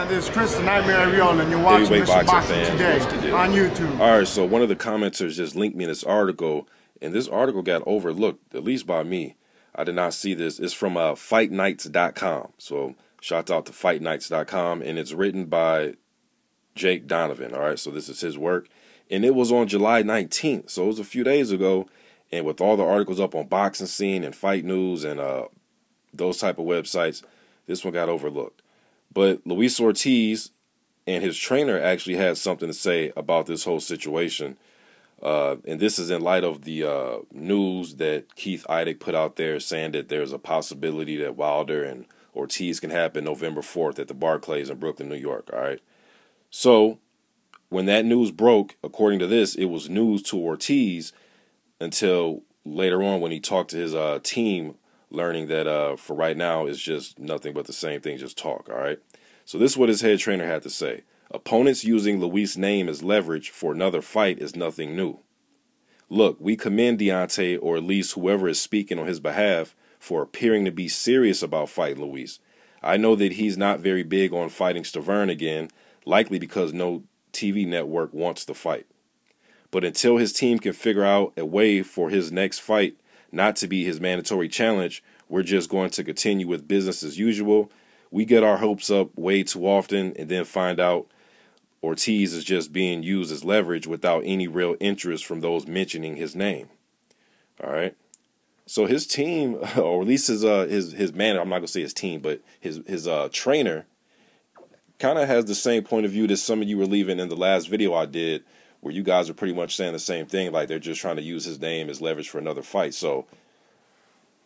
man? This is Chris the Nightmare Ariel, and you're watching Heavyweight Mr. boxing Boxing fans, Today on YouTube. All right, so one of the commenters just linked me this article, and this article got overlooked, at least by me. I did not see this. It's from fightnights.com. So shout out to fightnights.com, and it's written by Jake Donovan. All right, so this is his work, and it was on July 19th, so it was a few days ago. And with all the articles up on Boxing Scene and Fight News and those type of websites, this one got overlooked. But Luis Ortiz and his trainer actually had something to say about this whole situation. And this is in light of the news that Keith Idec put out there saying that there's a possibility that Wilder and Ortiz can happen November 4th at the Barclays in Brooklyn, New York. All right. So when that news broke, according to this, it was news to Ortiz until later on when he talked to his team, learning that for right now it's just nothing but the same thing, just talk. All right. So this is what his head trainer had to say. Opponents using Luis' name as leverage for another fight is nothing new. Look, we commend Deontay, or at least whoever is speaking on his behalf, for appearing to be serious about fighting Luis. I know that he's not very big on fighting Stavern again, likely because no TV network wants the fight. But until his team can figure out a way for his next fight not to be his mandatory challenge, we're just going to continue with business as usual. We get our hopes up way too often and then find out Ortiz is just being used as leverage without any real interest from those mentioning his name. All right. So his team, or at least his manager, I'm not gonna say his team, but his trainer, kind of has the same point of view that some of you were leaving in the last video I did, where you guys are pretty much saying the same thing, like they're just trying to use his name as leverage for another fight. So,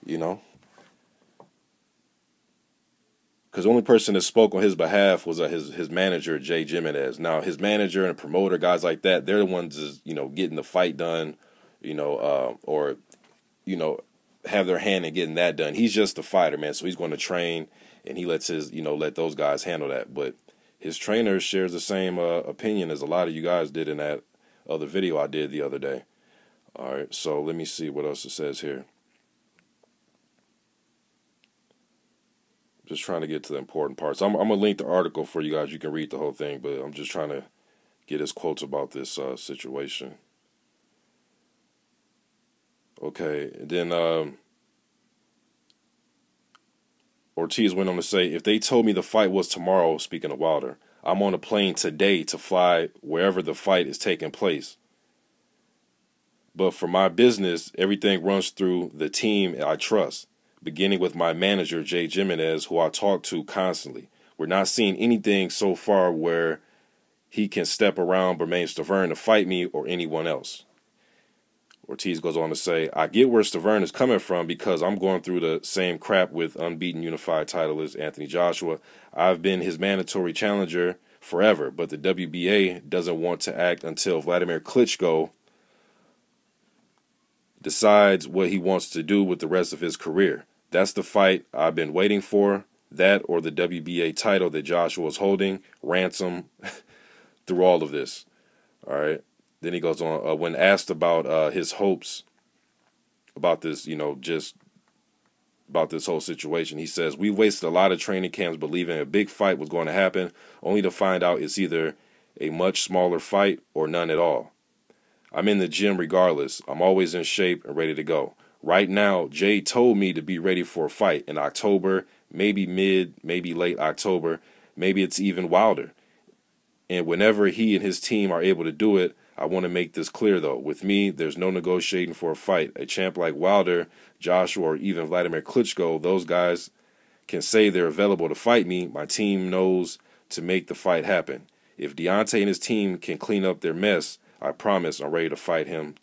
you know, because the only person that spoke on his behalf was his manager, Jay Jimenez. Now, his manager and promoter, guys like that, they're the ones that's, getting the fight done, or, have their hand in getting that done. He's just the fighter, man. So he's going to train, and he lets let those guys handle that. But his trainer shares the same opinion as a lot of you guys did in that other video I did the other day. All right, so let me see what else it says here. Just trying to get to the important parts. I'm going to link the article for you guys. You can read the whole thing, but I'm just trying to get his quotes about this situation. Okay, and then Ortiz went on to say, if they told me the fight was tomorrow, speaking of Wilder, I'm on a plane today to fly wherever the fight is taking place. But for my business, everything runs through the team I trust, beginning with my manager, Jay Jimenez, who I talk to constantly. We're not seeing anything so far where he can step around Bermane Stavern to fight me or anyone else. Ortiz goes on to say, I get where Stavern is coming from because I'm going through the same crap with unbeaten unified titleist Anthony Joshua. I've been his mandatory challenger forever, but the WBA doesn't want to act until Vladimir Klitschko decides what he wants to do with the rest of his career. That's the fight I've been waiting for, that or the WBA title that Joshua is holding, ransom through all of this. All right. Then he goes on, when asked about his hopes about this, just about this whole situation, he says, we wasted a lot of training camps believing a big fight was going to happen, only to find out it's either a much smaller fight or none at all. I'm in the gym regardless. I'm always in shape and ready to go. Right now, Jay told me to be ready for a fight in October, maybe mid, maybe late October, maybe it's even Wilder. And whenever he and his team are able to do it, I want to make this clear, though. With me, there's no negotiating for a fight. A champ like Wilder, Joshua, or even Vladimir Klitschko, those guys can say they're available to fight me. My team knows to make the fight happen. If Deontay and his team can clean up their mess, I promise I'm ready to fight him.